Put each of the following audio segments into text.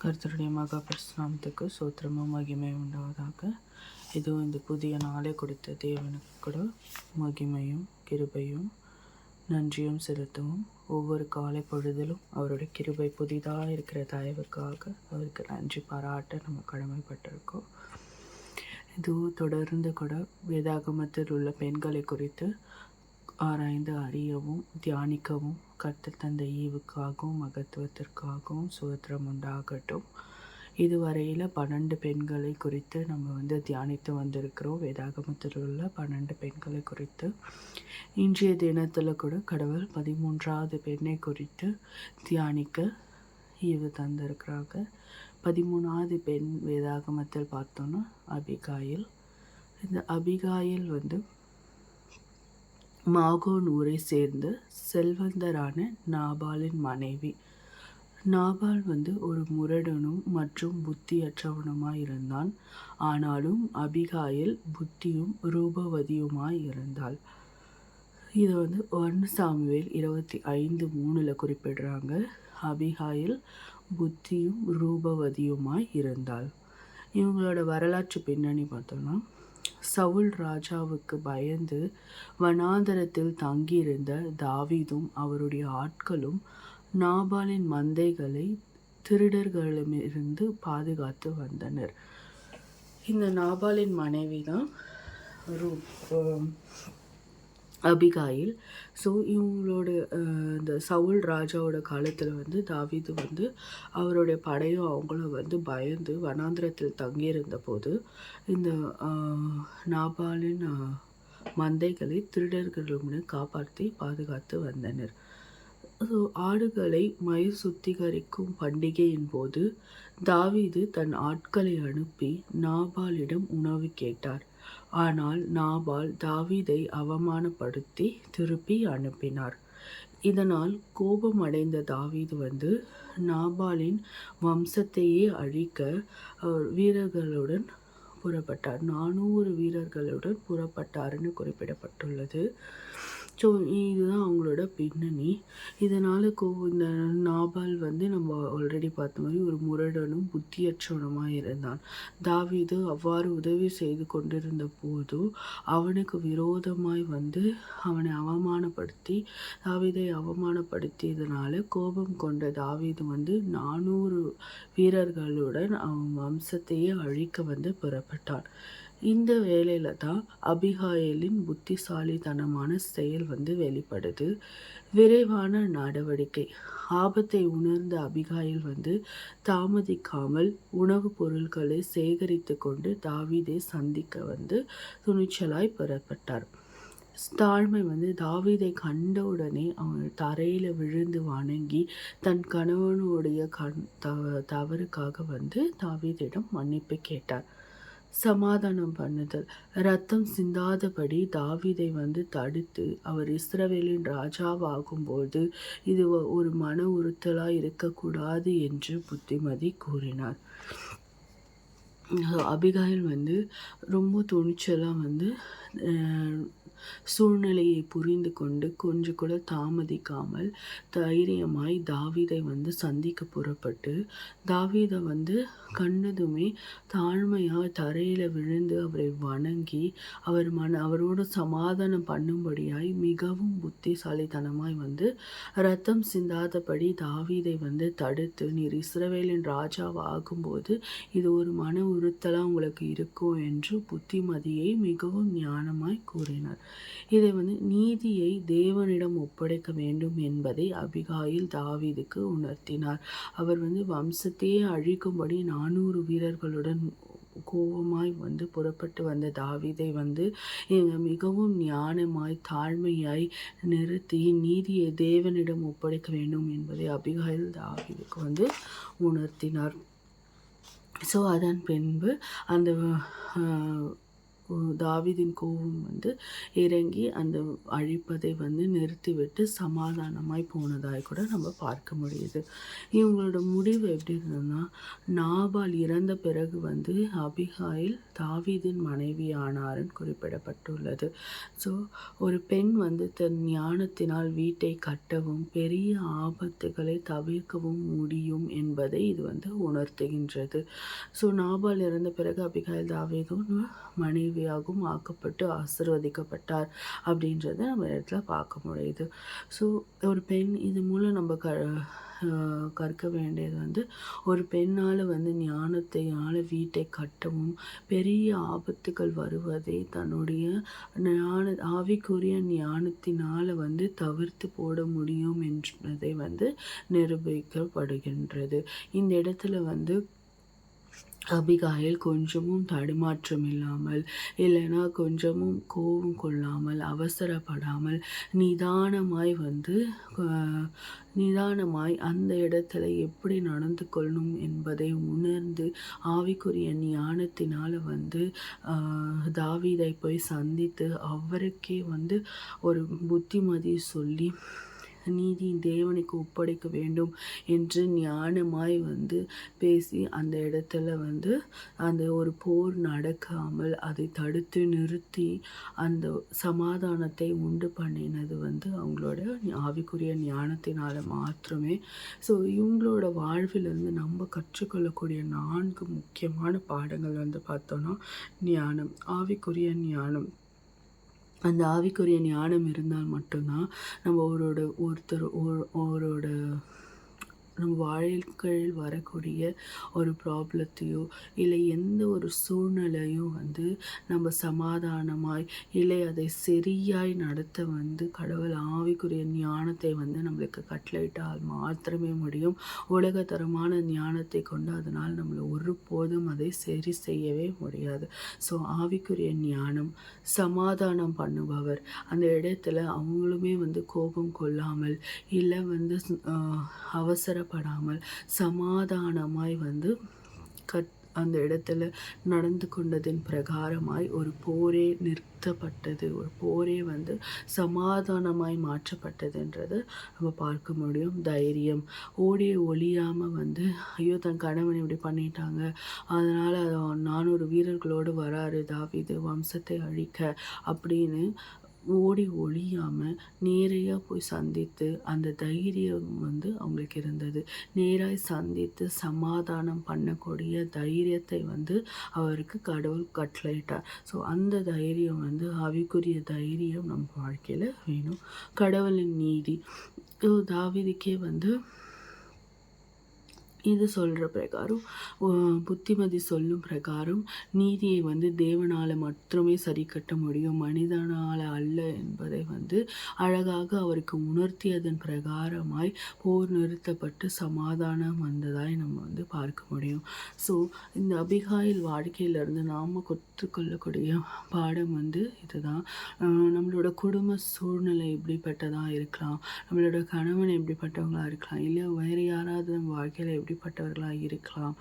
கர்த்தருடைய மகா பரிசுநாமத்துக்கு சோத்திரமும் மகிமையும் உண்டாவதாக. இதுவும் இந்த புதிய நாளை கொடுத்த தேவனுக்கு கூட மகிமையும் கிருபையும் நன்றியும் செலுத்தவும், ஒவ்வொரு காலை பொழுதிலும் அவருடைய கிருபை புதிதாக இருக்கிற தயவுக்காக அவருக்கு நன்றி பாராட்ட நம்ம கடமைப்பட்டிருக்கோம். இதுவும் தொடர்ந்து கூட வேதாகமத்தில் உள்ள பெண்களை குறித்து ஆராய்ந்து அறியவும் தியானிக்கவும் கர்த்தர் தந்த ஈவுக்காகவும் மகத்துவத்திற்காகவும் சுதந்திரம் உண்டாகட்டும். இதுவரையில் 12 பெண்களை குறித்து நம்ம தியானித்து வந்திருக்கிறோம். வேதாகமத்தில் உள்ள 12 பெண்களை குறித்து இன்றைய தினத்தில் கூட கடவுள் 13வது பெண்ணை குறித்து தியானிக்க ஈவு தந்திருக்கிறாங்க. 13வது பெண் வேதாகமத்தில் பார்த்தோன்னா அபிகாயில். இந்த அபிகாயில் மாகோன் ஊரை சேர்ந்து செல்வந்தரான நாபாலின் மனைவி. நாபால் ஒரு முரடனும் மற்றும் புத்தியற்றவனுமாய் இருந்தான். ஆனாலும் அபிகாயில் புத்தியும் ரூபவதியுமாய் இருந்தாள். இது 1 சாமுவேல் 25:3 குறிப்பிடுறாங்க. அபிகாயில் புத்தியும் ரூபவதியுமாய் இருந்தாள். இவங்களோட வரலாற்று பின்னணி பார்த்தோம்னா, சவுல் ராஜாவுக்கு பயந்து வனாந்தரத்தில் தங்கியிருந்த தாவீதும் அவருடைய ஆட்களும் நாபாலின் மந்தைகளை திருடர்களிடமிருந்து பாதுகாத்து வந்தனர். இந்த நாபாலின் மனைவி தான் அபிகாயில். ஸோ இவங்களோட இந்த சவுல் ராஜாவோட காலத்தில் தாவீது அவருடைய படையும் அவங்களும் பயந்து வனாந்திரத்தில் தங்கியிருந்த போது இந்த நாபாலின் மந்தைகளை திருடர்களிடம் காப்பாற்றி பாதுகாத்து வந்தனர். ஆடுகளை மயிர் சுத்திகரிக்கும் பண்டிகையின் போது தாவீது தன் ஆட்களை அனுப்பி நாபாலிடம் உணவு கேட்டார். ஆனால் நாபால் தாவீதை அவமானப்படுத்தி திருப்பி அனுப்பினார். இதனால் கோபம் அடைந்த தாவீது நாபாலின் வம்சத்தையே அழிக்க வீரர்களுடன் புறப்பட்டார். 400 வீரர்களுடன் புறப்பட்டார்னு குறிப்பிடப்பட்டுள்ளது. ஸோ இதுதான் அவங்களோட பின்னணி. இதனால் இந்த நாபால் நம்ம ஆல்ரெடி பார்த்த மாதிரி ஒரு முரடனும் புத்தியற்றவனுமாக இருந்தான். தாவீது அவ்வாறு உதவி செய்து கொண்டிருந்த போதும் அவனுக்கு விரோதமாய் அவனை அவமானப்படுத்தி தாவீதை அவமானப்படுத்தியதனால கோபம் கொண்ட தாவீது 400 வீரர்களுடன் அவன் வம்சத்தையே அழிக்க புறப்பட்டான். இந்த வேளையில தான் அபிகாயிலின் புத்திசாலித்தனமான செயல் வெளிப்படுது. விரைவான நடவடிக்கை. ஆபத்தை உணர்ந்த அபிகாயில் தாமதிக்காமல் உணவுப் பொருட்களை சேகரித்து கொண்டு தாவீதை சந்திக்க துணிச்சலாய் புறப்பட்டார். தாழ்மை தாவீதை கண்டவுடனே அவன் தரையில் விழுந்து வணங்கி தன் கணவனுடைய தவறுக்காக தாவீதிடம் மன்னிப்பு கேட்டார். சமாதானம் பண்ணுதல். இரத்தம் சிந்தாதபடி தாவீதை தடுத்து அவர் இஸ்ரவேலின் ராஜாவாகும்போது இது ஒரு மன உறுத்தலாய் இருக்கக்கூடாது என்று புத்திமதி கூறினார். அபிகாயில் ரொம்ப துணிச்சலாக சூழ்நிலையை புரிந்து கொண்டு கொஞ்சம் கூட தாமதிக்காமல் தைரியமாய் தாவீதை சந்திக்க புறப்பட்டு தாவீதை கண்டதுமே தாழ்மையாக தரையில் விழுந்து அவரை வணங்கி அவரோட சமாதானம் பண்ணும்படியாய் மிகவும் புத்திசாலித்தனமாய் இரத்தம் சிந்தாதபடி தாவீதை தடுத்து, நீர் இஸ்ரவேலின் ராஜாவாகும்போது இது ஒரு மன உறுத்தலாக உங்களுக்கு இருக்கும் என்று புத்திமதியை மிகவும் ஞானமாய் கூறினார். இதை நீதியை தேவனிடம் ஒப்படைக்க வேண்டும் என்பதை அபிகாயில் தாவீதுக்கு உணர்த்தினார். அவர் வம்சத்தையே அழிக்கும்படி 400 வீரர்களுடன் கோபமாய் புறப்பட்டு வந்த தாவீதை மிகவும் ஞானமாய் தாழ்மையாய் நிறுத்தி நீதியை தேவனிடம் ஒப்படைக்க வேண்டும் என்பதை அபிகாயில் தாவீதுக்கு உணர்த்தினார். ஸோ அதன் பின்பு அந்த தாவீதின் கோபம் வந்து இறங்கி அந்த அழிப்பதை வந்து நிறுத்திவிட்டு சமாதானமாய் போனதாய் கூட நம்ம பார்க்க முடியுது. இவங்களோட முடிவு எப்படி இருந்ததுன்னா, நாபால் இறந்த பிறகு வந்து அபிகாயில் தாவீதின் மனைவி ஆனார்ன்னு குறிப்பிடப்பட்டுள்ளது. ஸோ ஒரு பெண் வந்து தன் ஞானத்தினால் வீட்டை கட்டவும் பெரிய ஆபத்துகளை தவிர்க்கவும் முடியும் என்பதை இது வந்து உணர்த்துகின்றது. ஸோ நாபால் இறந்த பிறகு அபிகாயில் தாவீதும் மனைவியாகவும் ஆக்கப்பட்டு ஆசீர்வதிக்கப்பட்டார் அப்படின்றத நம்ம இடத்துல பார்க்க முடியுது. ஸோ ஒரு பெண் இது மூலம் நம்ம கற்க வேண்டியது வந்து, ஒரு பெண்ணால் வந்து ஞானத்தையால் வீட்டை கட்டவும் பெரிய ஆபத்துகள் வருவதை தன்னுடைய ஆவிக்குரிய ஞானத்தினால் வந்து தவிர்த்து போட முடியும் என்பதை வந்து நிரூபிக்கப்படுகின்றது. இந்த இடத்துல வந்து அபிகாயில் கொஞ்சமும் தடுமாற்றம் இல்லாமல், இல்லைன்னா கொஞ்சமும் கோபம் கொள்ளாமல், அவசரப்படாமல் நிதானமாய் அந்த இடத்துல எப்படி நடந்து கொள்ளணும் என்பதை உணர்ந்து ஆவிக்குரிய ஞானத்தினால் வந்து தாவீதை போய் சந்தித்து அவருக்கே வந்து ஒரு புத்திமதி சொல்லி நீதி தேவனுக்கு ஒப்படைக்க வேண்டும் என்று ஞானமாய் வந்து பேசி அந்த இடத்துல வந்து அந்த ஒரு போர் நடக்காமல் அதை தடுத்து நிறுத்தி அந்த சமாதானத்தை உண்டு பண்ணினது வந்து அவங்களோட ஆவிக்குரிய ஞானத்தினால மாத்திரமே. ஸோ இவங்களோட வாழ்விலிருந்து நம்ம கற்றுக்கொள்ளக்கூடிய 4 முக்கியமான பாடங்கள் வந்து பார்த்தோன்னா, ஞானம், ஆவிக்குரிய ஞானம். அந்த ஆவிக்குரிய ஞானம் இருந்தால் மட்டும்தான் நம்ம ஒருவரோட நம்ம வாழ்க்கையில் வரக்கூடிய ஒரு ப்ராப்ளத்தையோ இல்லை எந்த ஒரு சூழ்நிலையும் வந்து நம்ம சமாதானமாய் இல்லை அதை சரியாய் நடத்த வந்து கடவுள் ஆவிக்குரிய ஞானத்தை வந்து நம்மளுக்கு கட்டளையிட்டால் மாத்திரமே முடியும். உலகத்தரமான ஞானத்தை கொண்டு அதனால் நம்மளை ஒருபோதும் அதை சரி செய்யவே முடியாது. ஸோ ஆவிக்குரிய ஞானம், சமாதானம் பண்ணுபவர், அந்த இடத்துல அவங்களுமே வந்து கோபம் கொள்ளாமல் இல்லை வந்து அவசரப்படாமல் சமாதானமாய் வந்து அந்த இடத்துல நடந்து கொண்டதின் பிரகாரமாய் ஒரு போரே நிறுத்தப்பட்டது, ஒரு போரே வந்து சமாதானமாய் மாற்றப்பட்டதுன்றது நம்ம பார்க்க முடியும். தைரியம், ஒளியாமல் வந்து ஐயோ தன் கணவன் இப்படி பண்ணிட்டாங்க, அதனால் 400 வீரர்களோடு வராரு தாவீது வம்சத்தை அழிக்க அப்படின்னு ஒளியாமல் நேரையாக போய் சந்தித்து அந்த தைரியம் வந்து அவங்களுக்கு இருந்தது. நேராய் சந்தித்து சமாதானம் பண்ணக்கூடிய தைரியத்தை வந்து அவருக்கு கடவுள் கட்டளையிட்டார். ஸோ அந்த தைரியம் வந்து ஆவிக்குரிய தைரியம் நம்ம வாழ்க்கையில் வேணும். கடவுளின் நீதி, தாவீதுக்கே வந்து இது சொல்கிற பிரகாரம், புத்திமதி சொல்லும் பிரகாரம் நீதியை வந்து தேவனால் மட்டுமே சரி கட்ட முடியும், மனிதனால் அல்ல என்பதை வந்து அழகாக அவருக்கு உணர்த்தியதன் பிரகாரமாய் போர் நிறுத்தப்பட்டு சமாதானம் வந்ததாய் நம்ம வந்து பார்க்க முடியும். ஸோ இந்த அபிகாயில் வாழ்க்கையிலிருந்து நாம் கற்றுக்கொள்ளக்கூடிய பாடம் வந்து இதுதான். நம்மளோட குடும்ப சூழ்நிலை எப்படிப்பட்டதாக இருக்கலாம், நம்மளோட கணவன் எப்படிப்பட்டவங்களாக இருக்கலாம், இல்லை வேறு யாராவது நம்ம வாழ்க்கையில் எப்படிப்பட்டவர்களாக இருக்கலாம்,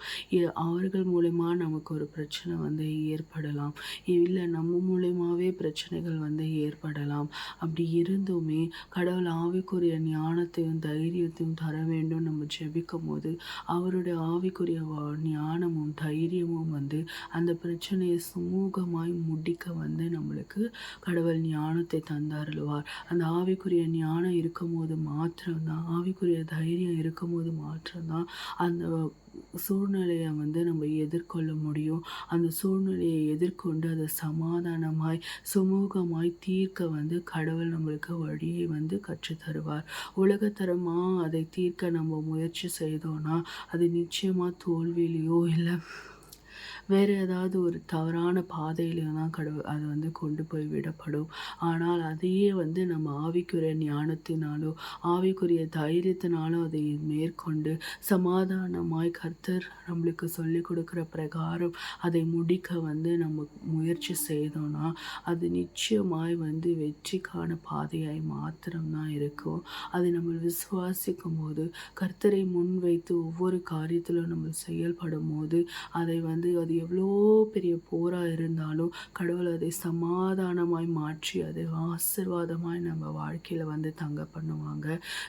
அவர்கள் மூலமா நமக்கு ஒரு பிரச்சனை வந்து ஏற்படலாம், இல்லை நம்ம மூலமாகவே பிரச்சனைகள் வந்து ஏற்படலாம். அப்படி இருந்துமே கடவுள் ஆவிக்குரிய ஞானத்தையும் தைரியத்தையும் தர வேண்டும் நம்ம ஜெபிக்கும் போது அவருடைய ஆவிக்குரிய ஞானமும் தைரியமும் வந்து அந்த பிரச்சனையை சுமூகமாய் முடிக்க வந்து நம்மளுக்கு கடவுள் ஞானத்தை தந்தாருள்வார். அந்த ஆவிக்குரிய ஞானம் இருக்கும்போது மாத்திரம்தான், ஆவிக்குரிய தைரியம் இருக்கும்போது மாத்திரம்தான் அந்த சூழ்நிலையை வந்து நம்ம எதிர்கொள்ள முடியும். அந்த சூழ்நிலையை எதிர்கொண்டு அதை சமாதானமாய் சுமூகமாய் தீர்க்க வந்து கடவுள் நம்மளுக்கு வழியை வந்து கற்றுத்தருவார். உலகத்தரமாக அதை தீர்க்க நம்ம முயற்சி செய்தோன்னா அது நிச்சயமாக தோல்வியிலையோ இல்லை வேறு ஏதாவது ஒரு தவறான பாதையிலையும் தான் அது வந்து கொண்டு போய் விடப்படும். ஆனால் அதையே வந்து நம்ம ஆவிக்குரிய ஞானத்தினாலோ ஆவிக்குரிய தைரியத்தினாலோ அதை மேற்கொண்டு சமாதானமாய் கர்த்தர் நம்மளுக்கு சொல்லிக் கொடுக்குற பிரகாரம் அதை முடிக்க வந்து நம்ம முயற்சி செய்தோன்னா அது நிச்சயமாய் வந்து வெற்றிக்கான பாதையாய் மாத்திரம்தான் இருக்கும். அதை நம்ம விசுவாசிக்கும் போது கர்த்தரை முன்வைத்து ஒவ்வொரு காரியத்திலும் நம்ம செயல்படும் போது அதை வந்து அது எவ்வளோ பெரிய போராக இருந்தாலும் கடவுள் அதை சமாதானமாய் மாற்றி அதை ஆசீர்வாதமாய் நம்ம வாழ்க்கையில் வந்து தங்க பண்ணுவாங்க.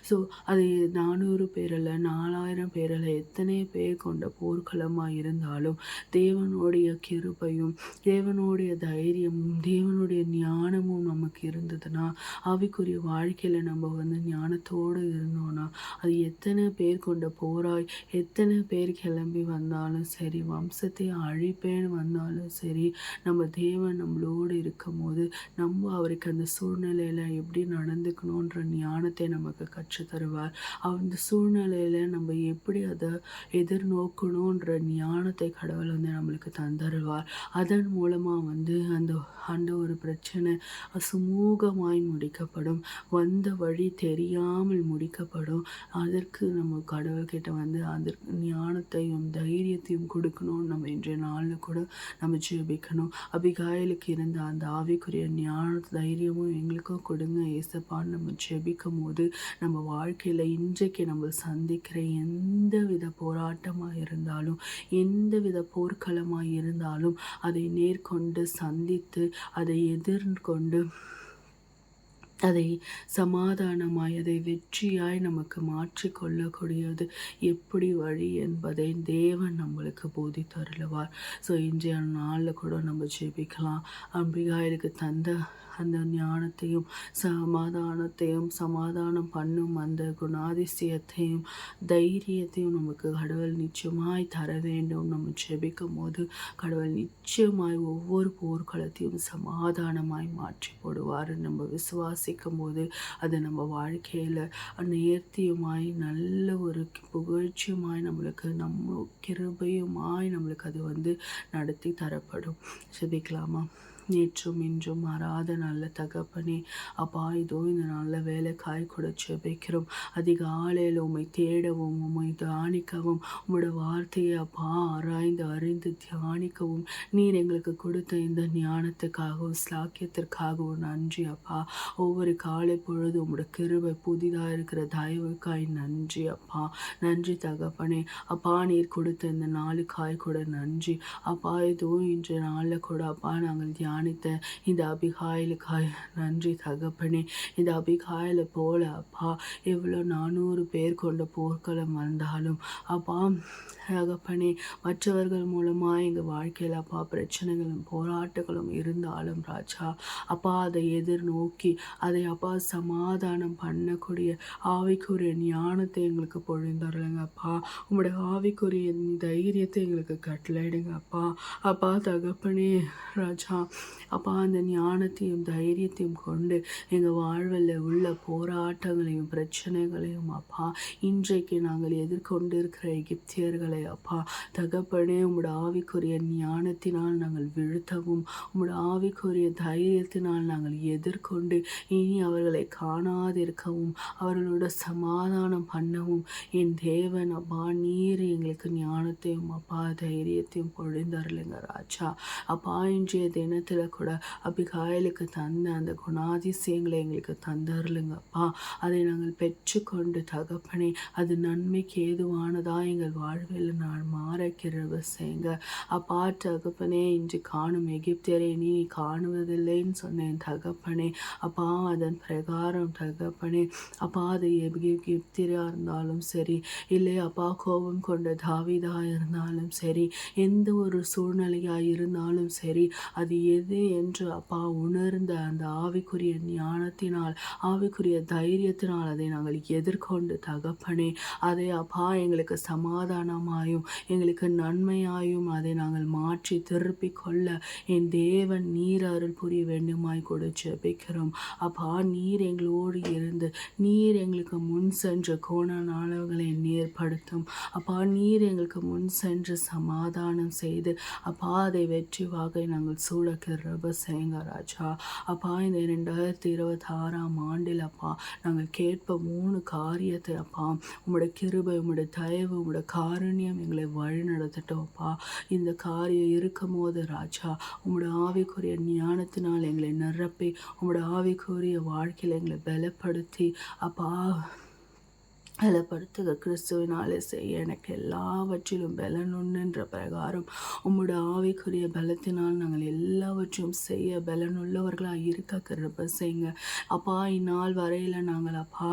ஸோ அது 400 பேர் அல்ல, 4000 பேர் அல்ல, எத்தனை பேர் கொண்ட போர்க்களமாக இருந்தாலும் தேவனுடைய கிருபையும் தேவனுடைய தைரியமும் தேவனுடைய ஞானமும் நமக்கு இருந்ததுன்னா, ஆவிக்குரிய வாழ்க்கையில் நம்ம வந்து ஞானத்தோடு இருந்தோம்னா, அது எத்தனை பேர் கொண்ட போராய் எத்தனை பேர் கிளம்பி வந்தாலும் சரி, வம்சத்தை அழிப்பேன்னு வந்தாலும் சரி, நம்ம தேவன் நம்மளோடு இருக்கும்போது நம்ம அவருக்கு அந்த சூழ்நிலையில் எப்படி நடந்துக்கணுன்ற ஞானத்தை நமக்கு கற்றுத் தருவார். அந்த சூழ்நிலையில் நம்ம எப்படி அதை எதிர்நோக்கணுன்ற ஞானத்தை கடவுள் வந்து நம்மளுக்கு தந்தருவார். அதன் மூலமாக வந்து அந்த அந்த ஒரு பிரச்சனை சுமூகமாய் முடிக்கப்படும். வந்த வழி தெரியாமல் முடிக்கப்படும். அதற்கு நம்ம கடவுள்கிட்ட வந்து அதற்கு ஞானத்தையும் தைரியத்தையும் கொடுக்கணும். நம்ம இன்றைய நாளில் கூட நம்ம ஜெபிக்கணும். அபிகாயிலுக்கு இருந்த அந்த ஆவிக்குரிய ஞான தைரியமும் எங்களுக்கும் கொடுங்க ஏசப்பான்னு நம்ம ஜெபிக்கும் போது, நம்ம வாழ்க்கையில் இன்றைக்கு நம்ம சந்திக்கிற எந்தவித போராட்டமாக இருந்தாலும், எந்தவித போர்க்களமாக இருந்தாலும் அதை நேர்கொண்டு சந்தித்து அதை எதிர்கொண்டு அதை சமாதானமாய் அதை வெற்றியாய் நமக்கு மாற்றிக்கொள்ளக்கூடியது எப்படி வழி என்பதை தேவன் நம்மளுக்கு போதித்தருளுவார். ஸோ இன்றைய நாளில் கூட நம்ம ஜெபிக்கலாம். அம்பிகாயிலுக்கு தந்த அந்த ஞானத்தையும் சமாதானம் பண்ணும் அந்த குணாதிசயத்தையும் தைரியத்தையும் நமக்கு கடவுள் நிச்சயமாய் தர வேண்டும். நம்ம ஜெபிக்கும் போது கடவுள் நிச்சயமாய் ஒவ்வொரு போர்க்களத்தையும் சமாதானமாய் மாற்றி போடுவார். நம்ம விசுவாசிக்கும் போது அது நம்ம வாழ்க்கையில் நேர்த்தியுமாய் நல்ல ஒரு புகழ்ச்சியுமாய் நம்மளுக்கு நம்ம கிருபையுமாய் நம்மளுக்கு அது வந்து நடத்தி தரப்படும். ஜெபிக்கலாமா? நேற்றும் இன்றும் மாறாத நல்ல தகப்பனே, அப்பா இதோ இந்த நல்ல வேலைக்காய் கூட ஜெபிக்கிறோம். அதிகாலையில் உம்மை தேடவும் உம்மை தியானிக்கவும் உம்மோட வார்த்தையை அப்பா ஆராய்ந்து அறிந்து தியானிக்கவும் நீர் எங்களுக்கு கொடுத்த இந்த ஞானத்துக்காகவும் ஸ்லாக்கியத்திற்காகவும் நன்றி அப்பா. ஒவ்வொரு காலை பொழுது உம்மோட கிருபை புதிதாக இருக்கிற தயவுக்காய் நன்றி அப்பா. நன்றி தகப்பனே. அப்பா நீர் கொடுத்த இந்த நாளுக்காய் கூட நன்றி அப்பா. இதோ இன்றைய நாளில் கூட அப்பா நாங்கள் தியானித்த இந்த அபிகாயிலுக்காய் நன்றி தகப்பனே. இந்த அபிகாயிலை போல அப்பா எவ்வளோ 400 பேர் கொண்ட போர்க்களம் வந்தாலும் அப்பா தகப்பனே, மற்றவர்கள் மூலமாக எங்கள் வாழ்க்கையில் அப்பா பிரச்சனைகளும் போராட்டங்களும் இருந்தாலும் ராஜா அப்பா அதை எதிர்நோக்கி அதை அப்பா சமாதானம் பண்ணக்கூடிய ஆவிக்குரிய ஞானத்தை எங்களுக்கு பொழிந்தருளுங்க அப்பா. உங்களுடைய ஆவிக்குரிய தைரியத்தை எங்களுக்கு கட்டளையிடுங்க அப்பா. அப்பா தகப்பனே ராஜா அப்பா அந்த ஞானத்தையும் தைரியத்தையும் கொண்டு எங்கள் வாழ்வில் உள்ள போராட்டங்களையும் பிரச்சனைகளையும் அப்பா இன்றைக்கு நாங்கள் எதிர்கொண்டு இருக்கிற எகிப்தியர்களை அப்பா தகப்பனே உம்முடைய ஆவிக்குரிய ஞானத்தினால் நாங்கள் வீழ்த்தவும் உம்முடைய ஆவிக்குரிய தைரியத்தினால் நாங்கள் எதிர்கொண்டு இனி அவர்களை காணாதிருக்கவும் அவர்களோட சமாதானம் பண்ணவும் என் தேவன் அப்பா நீர் எங்களுக்கு ஞானத்தையும் அப்பா தைரியத்தையும் பொழிந்தருளுங்க ராஜா. அப்பா இன்றைய தினத்தில் கூட அபிகாயிலுக்கு தந்த அந்த குணாதிசயங்களை எங்களுக்கு தந்தருளுங்கப்பா. அதை நாங்கள் பெற்றுக்கொண்டு தகப்பனே அது நன்மைக்கு ஏதுவானதா எங்கள் வாழ்வில் நான் மாற கிருபை செய்யுங்க அப்பா. தகப்பனே இன்று காணும் எகிப்தியரை நீ காணுவதில்லைன்னு சொன்னேன் தகப்பனே அப்பா. அதன் பிரகாரம் தகப்பனே அப்பா அது எகிப்தியராக இருந்தாலும் சரி இல்லை அப்பா கோபம் கொண்ட தாவீதா இருந்தாலும் சரி எந்த ஒரு சூழ்நிலையாக இருந்தாலும் சரி அது எது என்று அப்பா உணர்ந்த அந்த ஆவிக்குரிய ஞானத்தினால் ஆவிக்குரிய தைரியத்தினால் அதை நாங்கள் எதிர்கொண்டு தகப்பனே அதை அப்பா எங்களுக்கு சமாதானமாயும் எங்களுக்கு நன்மையாயும் அதை நாங்கள் மாற்றி திருப்பி கொள்ள என் தேவன் நீர் அருள் புரிய வேண்டுமாய் கூட ஜெபிக்கிறோம் அப்பா. நீர் எங்களோடு இருந்து நீர் எங்களுக்கு முன் சென்ற கோணநாளங்களை நேர்படுத்தும் அப்பா. நீர் எங்களுக்கு முன் சென்று சமாதானம் செய்து அப்பா அதை வெற்றி வாகை நாங்கள் சூட கிருபை செய்யுங்க ராஜா அப்பா. இந்த 2026ஆம் ஆண்டில் அப்பா நாங்கள் கேட்ப 3 காரியத்தை அப்பா உம்முடைய கிருபை உம்முடைய தயவு உம்முடைய காருண்யம் எங்களை வழி நடத்தட்டும் அப்பா. இந்த காரியம் இருக்கும் போது ராஜா உம்முடைய ஆவிக்குரிய ஞானத்தினால் எங்களை நிரப்பி உம்முடைய ஆவிக்குரிய வாழ்க்கையில் எங்களை பலப்படுத்தி அப்பா பலப்படுத்துக கிறிஸ்துவினாலே செய்ய எனக்கு எல்லாவற்றிலும் பலன் உண்டுன்ற பிரகாரம் உம்முடைய ஆவிக்குரிய பலத்தினால் நாங்கள் எல்லாவற்றையும் செய்ய பலனுள்ளவர்களாக இருக்க கிருபை செய்யுங்க அப்பா. இந்நாள் வரையில் நாங்கள் அப்பா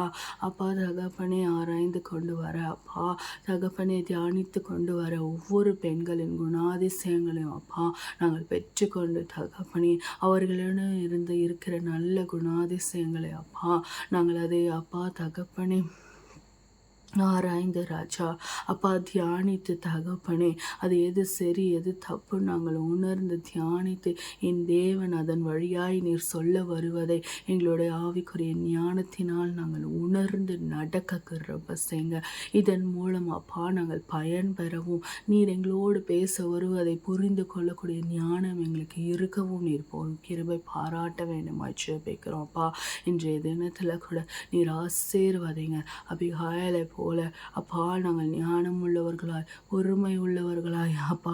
தகப்பனே ஆராய்ந்து கொண்டு வர அப்பா தகப்பனே தியானித்து கொண்டு வர ஒவ்வொரு பெண்களின் குணாதிசயங்களையும் அப்பா நாங்கள் பெற்றுக்கொண்டு தகப்பனே அவர்களிடம் இருக்கிற நல்ல குணாதிசயங்களை அப்பா நாங்கள் அதை அப்பா தகப்பனே ஆராய்ந்து ராஜா அப்பா தியானித்து தகப்பனே அது எது சரி எது தப்பு நாங்கள் உணர்ந்து தியானித்து என் தேவன் அதன் வழியாய் நீர் சொல்ல வருவதை எங்களுடைய ஆவிக்குரிய ஞானத்தினால் நாங்கள் உணர்ந்து நடக்க கிருபை செய்யுங்க. இதன் மூலம் அப்பா நாங்கள் பயன் பெறவும் நீர் எங்களோடு பேச வருவதை புரிந்து கொள்ளக்கூடிய ஞானம் எங்களுக்கு இருக்கவும் நீர் கிருபை பாராட்ட வேண்டுமாய் ஜெபிக்கிறோம் அப்பா. இன்றைய தினத்தில் கூட நீர் ஆசீர்வதிங்க அபிகாயலை போல அப்பா நாங்கள் ஞானம் உள்ளவர்களாய் பொறுமை உள்ளவர்களாய் அப்பா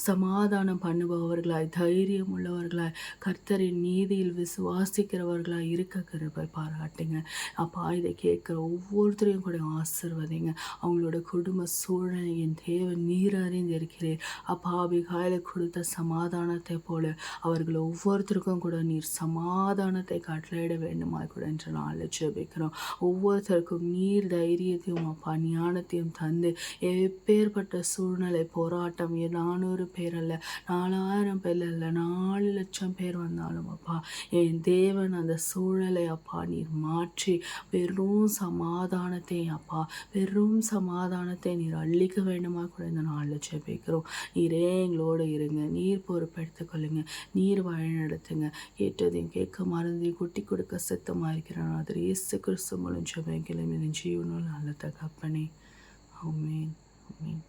சமாதானம் பண்ணுபவர்களாய் தைரியம் உள்ளவர்களாய் கர்த்தரின் நீதியில் விசுவாசிக்கிறவர்களாய் இருக்க கிருபை பாராட்டுங்க அப்பா. இதை கேட்குற ஒவ்வொருத்தரையும் கூட ஆசிர்வதிங்க. அவங்களோட குடும்ப சூழ்நிலையின் தேவன் நீர் அறிந்திருக்கிறேன் அப்பா. அபிகாயில கொடுத்த சமாதானத்தை போல அவர்கள் ஒவ்வொருத்தருக்கும் கூட நீர் சமாதானத்தை கட்டளையிட வேண்டுமாய் கூட என்று நாள் ஜெபிக்கிறோம். ஒவ்வொருத்தருக்கும் நீர் தைரியத்தையும் அப்பா ஞானத்தையும் தந்து எப்பேற்பட்ட சூழ்நிலை போராட்டம் 400 பேர் அல்ல 4000 பேர் அல்ல 4,00,000 பேர் வந்தாலும் அப்பா என் தேவன் அந்த சூழ்நிலை அப்பா நீர் மாற்றி பெரும் சமாதானத்தை அப்பா பெரும் சமாதானத்தை நீர் அள்ளிக்க வேண்டுமா கூட இந்த நாளில் ஜெபிக்கிறோம். நீரே எங்களோடு இருங்க. நீர் பொறுப்பெடுத்துக் கொள்ளுங்க. நீர் வழிநடத்துங்க. கேட்டதையும் கேட்க மறந்தையும் குட்டி கொடுக்க சித்தமாக இருக்கிறான். அது இயேசு கிறிஸ்து மூலம் ஜெபிக்கிறேன். ஜீவனும் நல்ல தகப்பனே. ஆமென். ஆமென்.